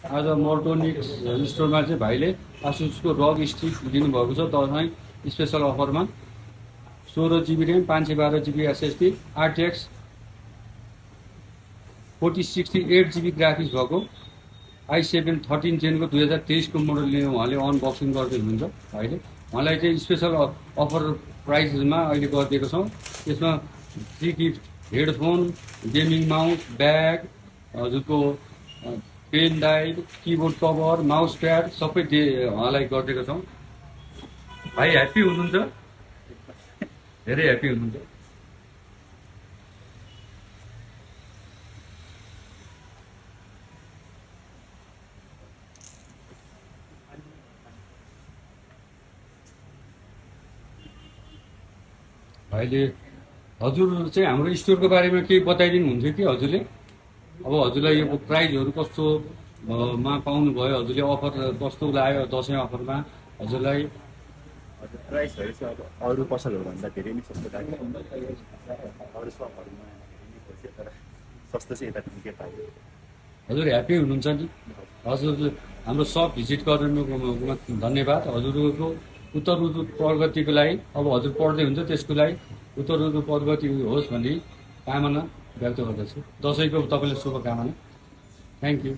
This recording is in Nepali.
आज मोल्ट्रोनिक्स स्टोरमा चाहिँ भाइले आसुसको रग स्ट्रिक्स दिनुभएको छ तपाईँ स्पेसल अफरमा 16GB RAM 512GB SSD RTX 4068GB graphics भएको i7 13 जेनको 2023 को मोडल लिनु उहाँले अनबक्सिङ गर्दै हुनुहुन्छ भाइले। उहाँलाई चाहिँ स्पेसल अफर प्राइसमा अहिले गरिदिएको छौँ। यसमा free gift headphone, gaming mouse, bag, हजुरको pen drive, keyboard cover, mouse pad सबै उहाँलाई गरिदिएको छौँ। भाइ ह्याप्पी हुनुहुन्छ? धेरै ह्याप्पी हुनुहुन्छ। भाइले हजुर चाहिँ हाम्रो स्टोरको बारेमा केही बताइदिनुहुन्थ्यो कि हजुरले? अब हजुरलाई यो प्राइजहरू कस्तो मा पाउनुभयो, हजुरले अफर कस्तो लाग्यो दसैँ अफरमा हजुरलाई? हजुर प्राइसहरू चाहिँ अब अरू पसलहरूभन्दा धेरै नै सस्तो लाग्यो। अरू सपहरूमा तर सस्तो चाहिँ यता निकै पायो। हजुर ह्याप्पी हुनुहुन्छ नि? हजुर हाम्रो सप भिजिट गर्नुमा धन्यवाद। हजुरको उत्तरोत्तर प्रगतिको लागि, अब हजुर पढ्दै हुन्छ त्यसको लागि उत्तरोत्तर प्रगति होस् भन्ने कामना व्यक्त गर्दछु। दसैँको तपाईँलाई शुभकामना। Thank you.